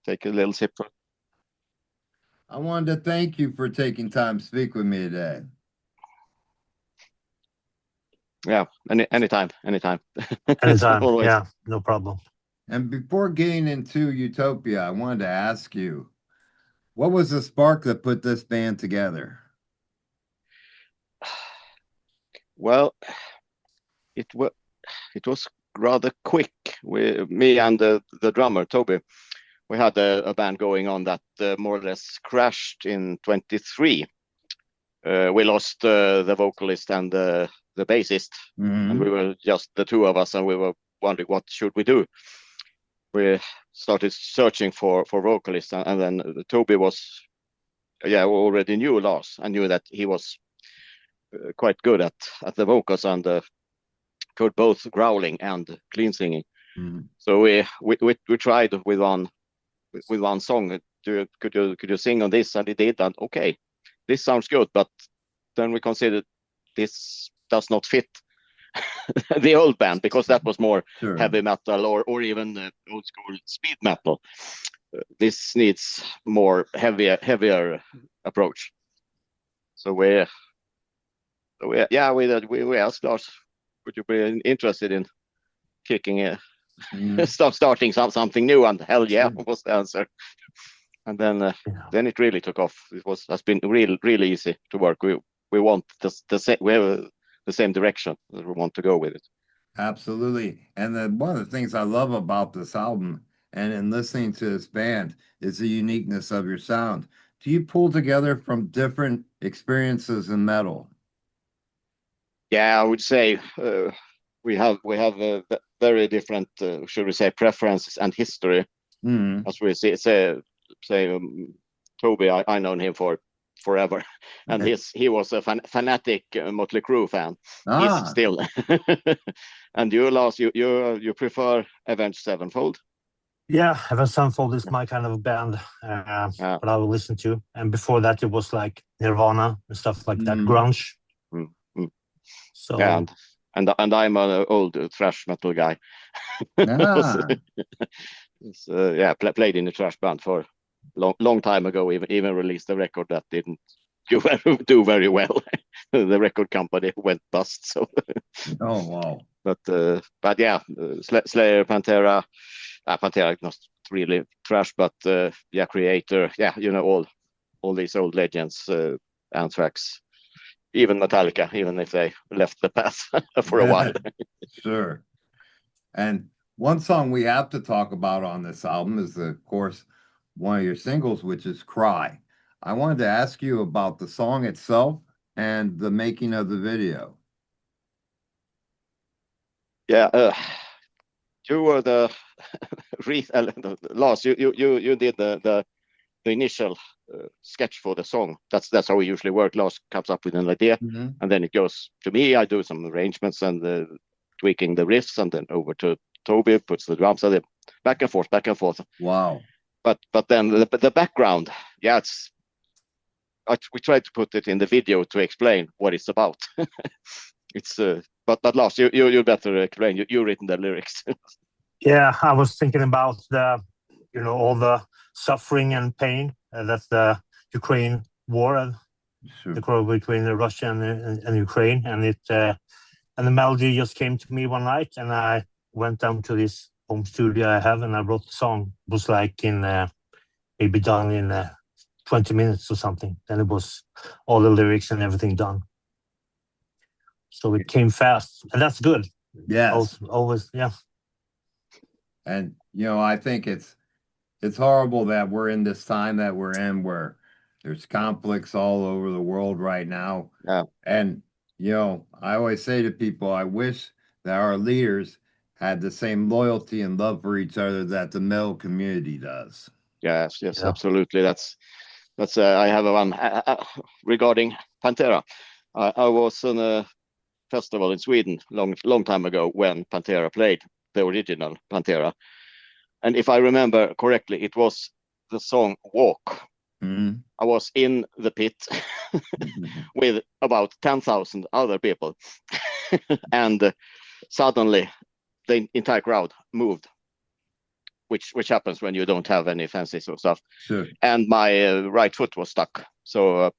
take a little sip. I wanted to thank you for taking time to speak with me today. Yeah, anytime. Anytime. Always. Yeah, no problem. And before getting into Utopia, I wanted to ask you, what was the spark that put this band together? Well, it was rather quick. Me and the drummer Toby, we had a band going on that more or less crashed in 23. We lost the vocalist and the bassist, and we were just the two of us, and we were wondering what should we do. We started searching for vocalists, and then Toby was, already knew Lars. I knew that he was quite good at the vocals and could both growling and clean singing. So we tried with one song. Could you sing on this? And he did, and okay, this sounds good. But then we considered this does not fit the old band, because that was more heavy metal or even old school speed metal. This needs more heavier approach. So we asked Lars, would you be interested in kicking starting something new? And hell yeah, was the answer. And then it really took off. Has been really easy to work. We want the same direction that we want to go with it. Absolutely. And one of the things I love about this album and in listening to this band is the uniqueness of your sound. Do you pull together from different experiences in metal? Yeah, I would say we have very different, should we say, preferences and history. As we say Toby, I known him for forever, and he was a fanatic Motley Crue fan. He's still. And you, Lars, you prefer Avenged Sevenfold? Yeah, Avenged Sevenfold is my kind of band, what I will listen to. And before that, it was like Nirvana and stuff like that, grunge. So and I'm an old thrash metal guy. Played in a thrash band for long time ago. Even released a record that didn't do very well. The record company went bust. So. Oh wow! But yeah, Slayer, Pantera not really thrash, but Creator. Yeah, all these old legends, Anthrax. Even Metallica, even if they left the path for a while. Sure. And one song we have to talk about on this album is, of course, one of your singles, which is Cry. I wanted to ask you about the song itself and the making of the video. Yeah, you were the Lars. You did the initial sketch for the song. That's how we usually work. Lars comes up with an idea, and then it goes to me. I do some arrangements and tweaking the riffs, and then over to Toby, puts the drums, and then back and forth. Wow! But then the background, we tried to put it in the video to explain what it's about. It's but Lars, you better explain. You written the lyrics. Yeah, I was thinking about all the suffering and pain that the Ukraine war, the war between Russia and Ukraine, and the melody just came to me one night, and I went down to this home studio I have, and I wrote the song. It was like in maybe done in 20 minutes or something. Then it was all the lyrics and everything done. So it came fast, and that's good. Yeah, always, yeah. And I think it's horrible that we're in this time that we're in, where there's conflicts all over the world right now. Yeah. And I always say to people, I wish that our leaders had the same loyalty and love for each other that the metal community does. Yes, absolutely. That's I have one regarding Pantera. I was on a festival in Sweden long time ago when Pantera played, the original Pantera, and if I remember correctly, it was the song Walk. I was in the pit with about 10,000 other people, and suddenly the entire crowd moved. which happens when you don't have any fancy sort of stuff. Sure. And my right foot was stuck, so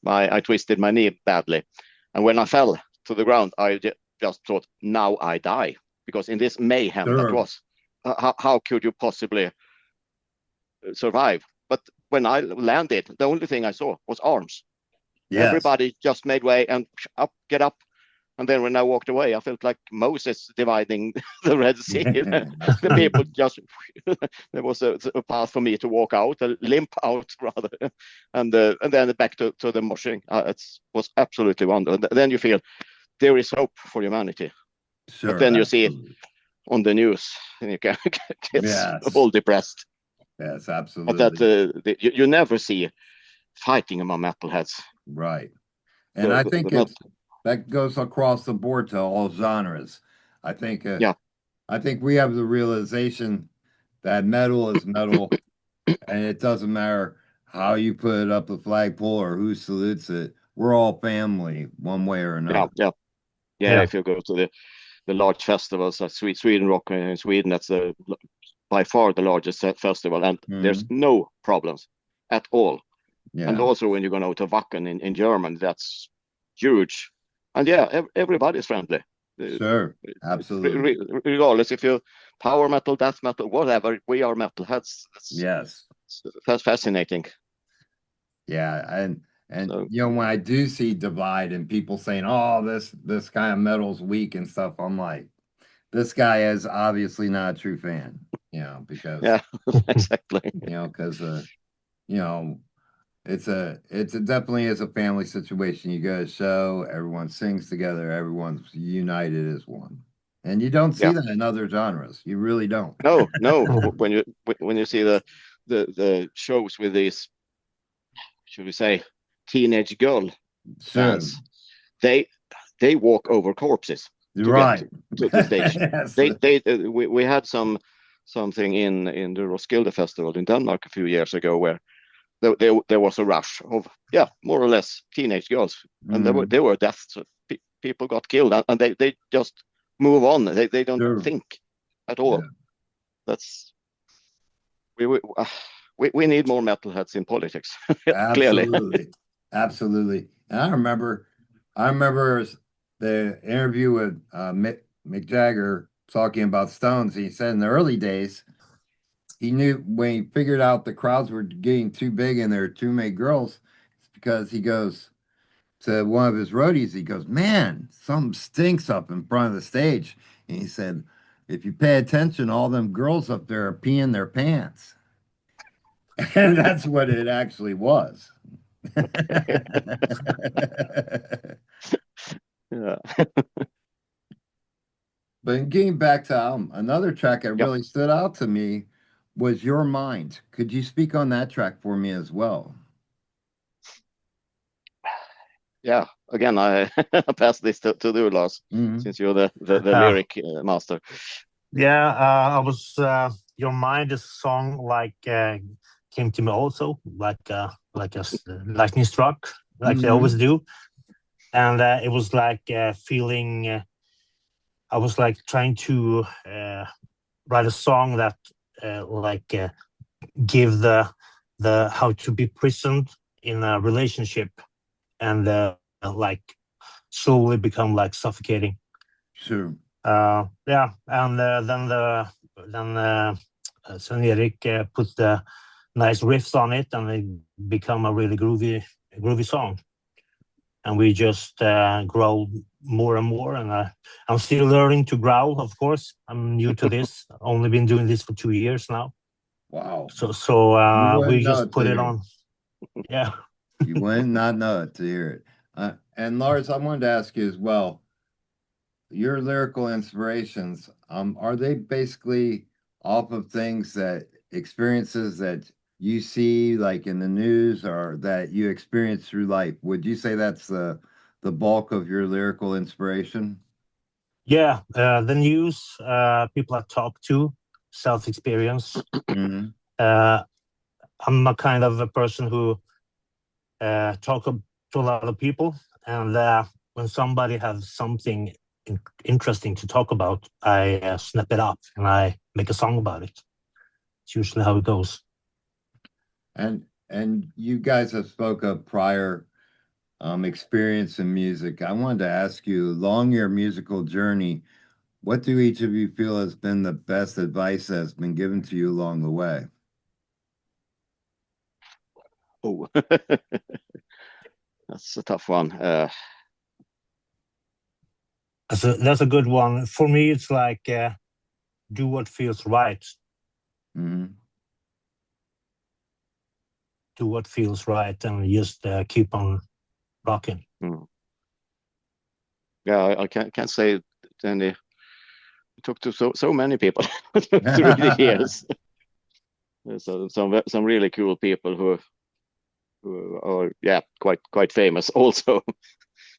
I twisted my knee badly. And when I fell to the ground, I just thought, now I die, because in this mayhem that was, how could you possibly survive? But when I landed, the only thing I saw was arms. Yes. Everybody just made way and get up. And then when I walked away, I felt like Moses dividing the Red Sea. The people just, there was a path for me to walk out, a limp out rather, and then back to the moshing. It was absolutely wonderful. Then you feel there is hope for humanity. Sure, but then you see it on the news, and you get all depressed. Yes, absolutely. But that you never see fighting among metalheads. Right. And I think that goes across the board to all genres. I think I think we have the realization that metal is metal, and it doesn't matter how you put it up the flagpole or who salutes it. We're all family one way or another. Yeah. If you go to the large festivals like Sweden Rock in Sweden, that's by far the largest festival, and there's no problems at all. Yeah. And also when you go to Wacken in Germany, that's huge. And everybody's friendly. Sure, absolutely. Regardless if you're power metal, death metal, whatever, we are metalheads. That's fascinating. Yeah, and so, when I do see divide and people saying, "Oh, this kind of metal's weak" and stuff, I'm like, this guy is obviously not a true fan. Because exactly. Because It definitely is a family situation. You go to a show, everyone sings together, everyone's united as one, and you don't see that in other genres. You really don't. No. when you see the shows with these, should we say, teenage girl fans, they walk over corpses to get to the stage. Yes. We had something in the Roskilde Festival in Denmark a few years ago where there was a rush of more or less teenage girls, and there were deaths. People got killed, and they just move on. They don't think at all. That's we need more metalheads in politics. Clearly, absolutely. And I remember the interview with Mick Jagger talking about Stones. He said in the early days, he knew when he figured out the crowds were getting too big and there were too many girls, it's because he goes to one of his roadies, he goes, "Man, something stinks up in front of the stage." And he said, "If you pay attention, all them girls up there are peeing their pants." And that's what it actually was. But in getting back to another track that really stood out to me was Your Mind. Could you speak on that track for me as well? Yeah, again, I pass this to you, Lars, since you're the lyric master. Yeah, I was Your Mind is a song came to me also like a lightning struck, like they always do, and it was like feeling. I was like trying to write a song that give the how to be present in a relationship, and slowly become like suffocating. Sure. And then Sven Erik put the nice riffs on it, and it become a really groovy song. And we just grow more and more. And I'm still learning to growl, of course. I'm new to this. Only been doing this for 2 years now. Wow. So we just put it on. Yeah. You wouldn't not know it to hear it. And Lars, I wanted to ask you as well, your lyrical inspirations, are they basically off of experiences that you see like in the news or that you experience through life? Would you say that's the bulk of your lyrical inspiration? Yeah, the news, people I talk to, self-experience. I'm a kind of a person who talk to a lot of people, and when somebody has something interesting to talk about, I snap it up and I make a song about it. It's usually how it goes. And you guys have spoke of prior experience in music. I wanted to ask you, along your musical journey, what do each of you feel has been the best advice that's been given to you along the way? Oh, that's a tough one. That's a good one. For me, it's like do what feels right. Mm-hmm. Do what feels right, and just keep on rocking. Yeah, I can't say any. I talked to so many people through the years. So some really cool people who are quite famous also.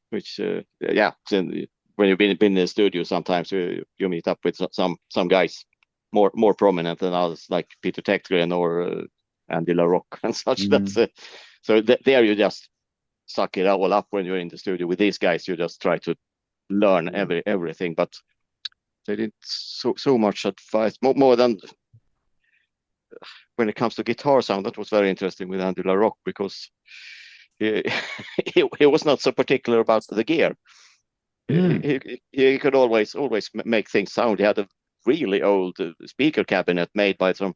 Which when you've been in the studio, sometimes you meet up with some guys more prominent than others, like Peter Techtgren or Andy LaRocque and such. Mm-hmm. There you just suck it all up when you're in the studio with these guys. You just try to learn everything, but they didn't so much advice more than when it comes to guitar sound. That was very interesting with Andy LaRocque, because he was not so particular about the gear. He could always make things sound. He had a really old speaker cabinet made by some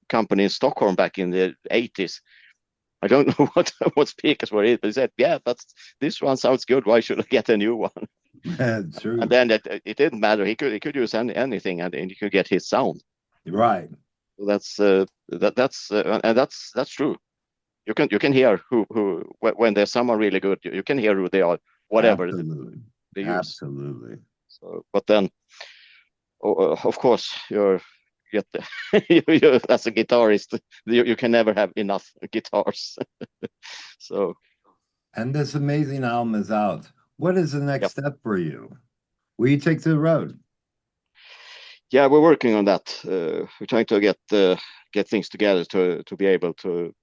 company in Stockholm back in the 80s. I don't know what speakers were in, but he said, "Yeah, this one sounds good. Why should I get a new one?" That's true. And then it didn't matter. He could use anything, and he could get his sound. Right. So that's true. You can hear who when there's someone really good. You can hear who they are, whatever they use. Absolutely. So, but then, of course, you as a guitarist, you can never have enough guitars. So, and this amazing album is out. What is the next step for you? Will you take to the road? Yeah, we're working on that. We're trying to get things together to be able to.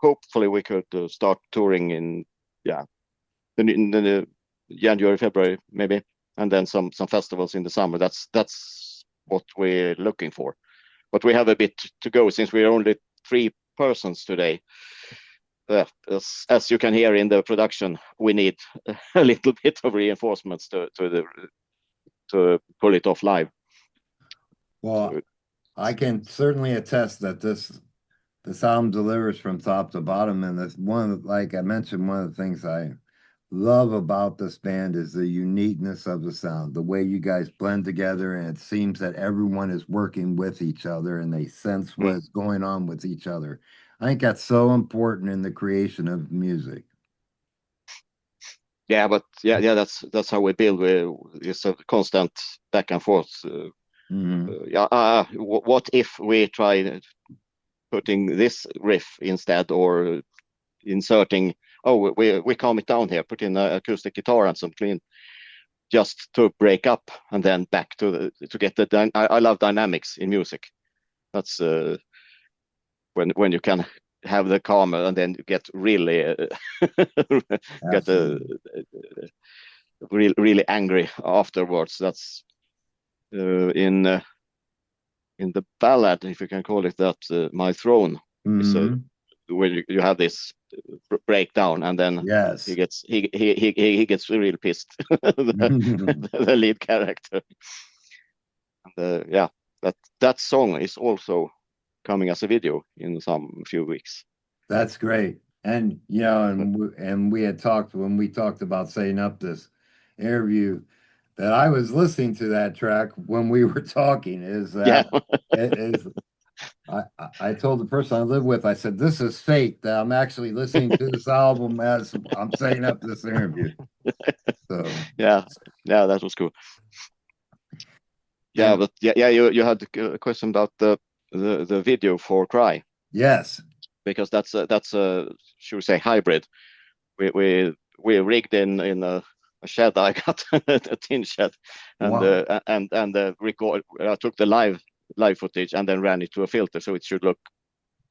Hopefully, we could start touring in the January, February, maybe, and then some festivals in the summer. That's what we're looking for. But we have a bit to go since we're only 3 persons today. As you can hear in the production, we need a little bit of reinforcements to pull it off live. Well, I can certainly attest that this album delivers from top to bottom, and that's like I mentioned, one of the things I love about this band is the uniqueness of the sound, the way you guys blend together, and it seems that everyone is working with each other and they sense what's going on with each other. I think that's so important in the creation of music. Yeah, but that's how we build. It's a constant back and forth. What if we try putting this riff instead, or inserting? Oh, we calm it down here. Put in an acoustic guitar and some clean, just to break up, and then back to get the. I love dynamics in music. That's when you can have the calmer and then get really get really angry afterwards. That's in the ballad, if you can call it that. My Throne is where you have this breakdown, and then he gets real pissed. the lead character. And, that song is also coming as a video in some few weeks. That's great. And and we had talked when we talked about setting up this interview that I was listening to that track when we were talking. I told the person I live with, I said, "This is fate that I'm actually listening to this album as I'm setting up this interview." So yeah, that was cool. Yeah, but you had a question about the video for Cry. Yes, because that's a should we say hybrid. We rigged in a shed. I got a tin shed, and record. I took the live footage and then ran it to a filter, so it should look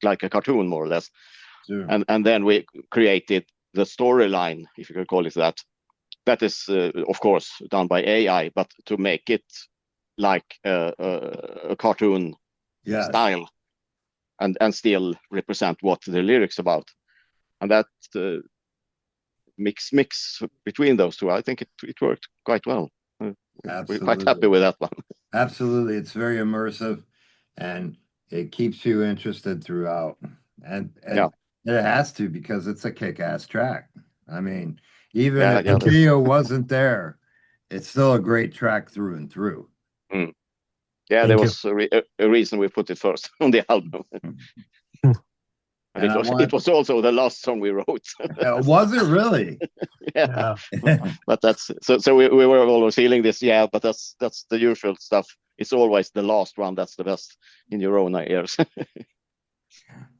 like a cartoon more or less. Sure. And then we created the storyline, if you could call it that, that is of course done by AI, but to make it like a cartoon style, and still represent what the lyrics about, and that mix between those two, I think it worked quite well. We're quite happy with that one. Absolutely, it's very immersive, and it keeps you interested throughout, and Yeah. it has to, because it's a kick-ass track. I mean, even Yeah, if yeah, the video wasn't there, it's still a great track through and through. Mm. Yeah, there was a reason we put it first on the album. And it was also the last song we wrote. Was it really? Yeah. But that's so we were always feeling this. Yeah, but that's the usual stuff. It's always the last one that's the best in your own ears.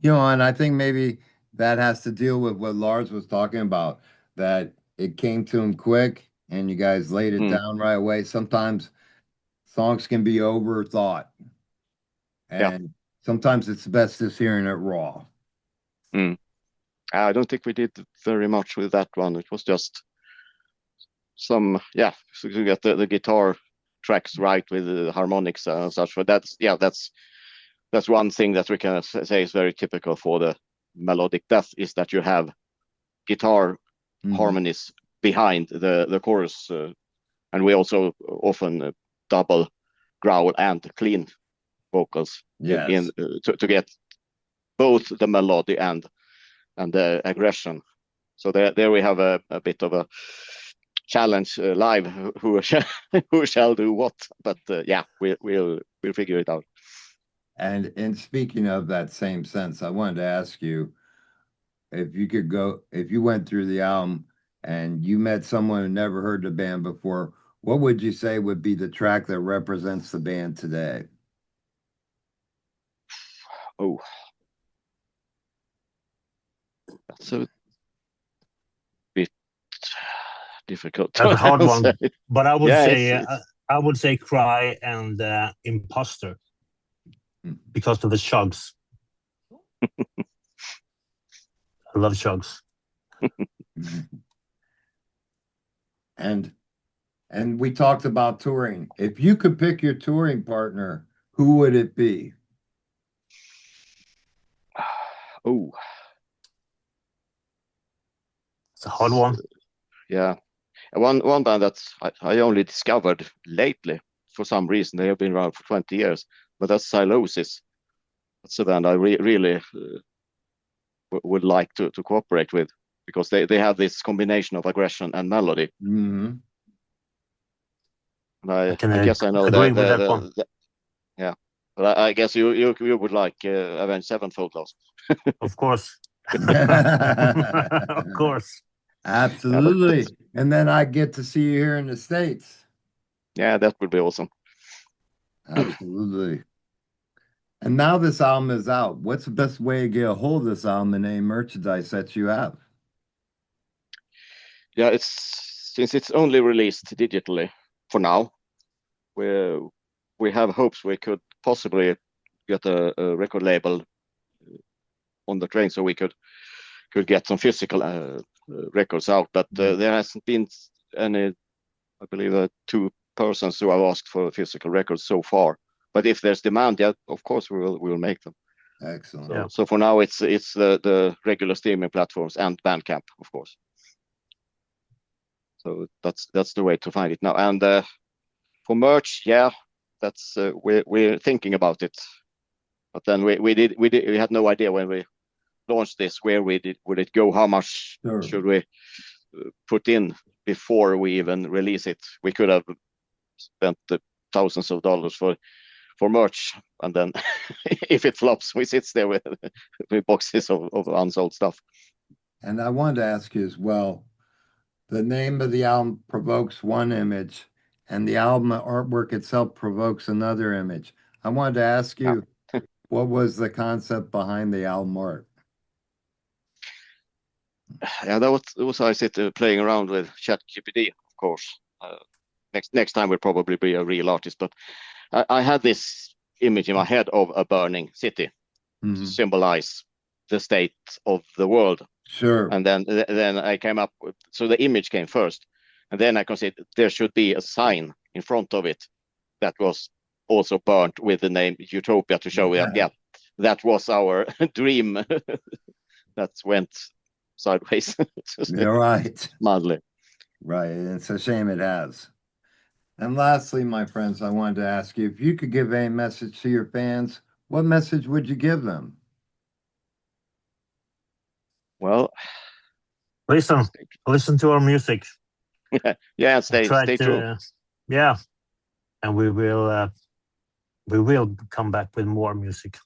You know, and I think maybe that has to deal with what Lars was talking about, that it came to him quick and you guys laid it down right away. Sometimes songs can be overthought, and sometimes it's best just hearing it raw. I don't think we did very much with that one. It was just some, so to get the guitar tracks right with the harmonics and such. But that's one thing that we can say is very typical for the melodic death, is that you have guitar harmonies behind the chorus, and we also often double growl and clean vocals to get both the melody and the aggression. So there we have a bit of a challenge live, who shall do what, but we'll figure it out. And in speaking of that same sense, I wanted to ask you, if you went through the album and you met someone who never heard the band before, what would you say would be the track that represents the band today? Oh, that's a bit difficult. That's a hard one, but I would say Cry and Imposter, because of the chugs. I love chugs. And we talked about touring. If you could pick your touring partner, who would it be? Oh, it's a hard one. Yeah, one band that I only discovered lately for some reason. They have been around for 20 years, but that's Sylosis. That's a band I really would like to cooperate with, because they have this combination of aggression and melody. And I guess I know agree with that one. Yeah, but I guess you would like Avenged Sevenfold, Lars. Of course. Of course. Absolutely. And then I get to see you here in the States. Yeah, that would be awesome. Absolutely. And now this album is out. What's the best way to get a hold of this album and any merchandise that you have? Yeah, since it's only released digitally for now, we have hopes we could possibly get a record label on the train, so we could get some physical records out. But there hasn't been any, I believe, 2 persons who have asked for physical records so far. But if there's demand, of course we will make them. Excellent. So for now, it's the regular streaming platforms and Bandcamp, of course. So that's the way to find it now. And for merch, that's we're thinking about it. But then we had no idea when we launched this where would it go, how much should we put in before we even release it. We could have spent thousands of dollars for merch, and then if it flops, we sit there with boxes of unsold stuff. And I wanted to ask you as well, the name of the album provokes one image, and the album artwork itself provokes another image. I wanted to ask you, what was the concept behind the album art? Yeah, that was I sit playing around with ChatGPT, of course. Next time will probably be a real artist, but I had this image in my head of a burning city to symbolize the state of the world. Sure. And then I came up with, so the image came first, And then I considered there should be a sign in front of it that was also burnt with the name Utopia to show that that was our dream that went sideways. You're right. Madly. Right. And it's a shame it has. And lastly, my friends, I wanted to ask you if you could give a message to your fans, what message would you give them? Well, listen to our music. Yeah, stay true. Yeah, and we will come back with more music.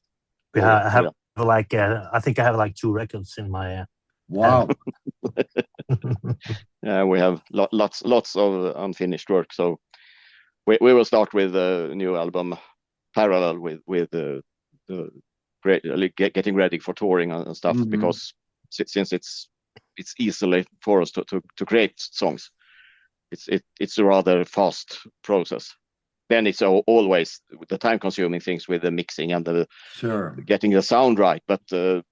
We have like I think I have like 2 records in my wow. Yeah, we have lots of unfinished work, so we will start with a new album parallel with the getting ready for touring and stuff, because since it's easily for us to create songs, it's a rather fast process. Then it's always the time-consuming things with the mixing and the getting the sound right. But it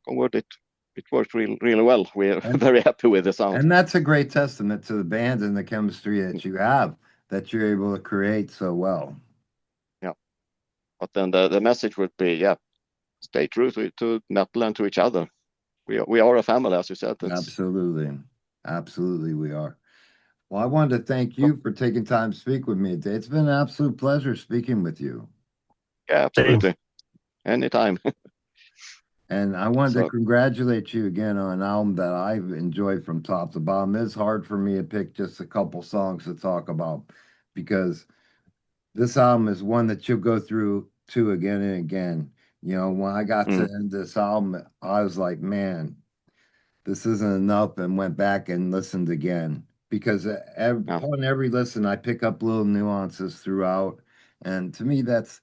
worked really well. We're very happy with the sound. And that's a great testament to the band and the chemistry that you have, that you're able to create so well. Yeah, but then the message would be, stay true to metal and to each other. We are a family, as you said. Absolutely we are. Well, I wanted to thank you for taking time to speak with me today. It's been an absolute pleasure speaking with you. Yeah, absolutely. Anytime. And I wanted to congratulate you again on an album that I've enjoyed from top to bottom. It's hard for me to pick just a couple songs to talk about, because this album is one that you'll go through to again and again. You know, when I got to end this album, I was like, man, this isn't enough, and went back and listened again, because upon every listen, I pick up little nuances throughout. And to me, that's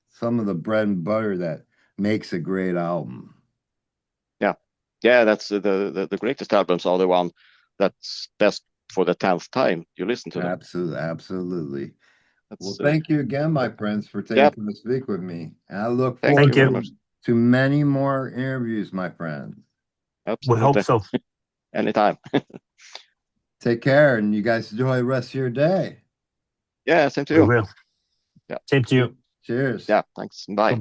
some of the bread and butter that makes a great album. Yeah, that's the greatest albums are the one that's best for the 10th time you listen to them. Absolutely. Well, thank you again, my friends, for taking time to speak with me. And I look forward to many more interviews, my friends. Absolutely. We hope so. Anytime. Take care, and you guys enjoy the rest of your day. Yeah, same to you. We will. Yeah. Same to you. Cheers. Yeah, thanks. Bye. Goodbye.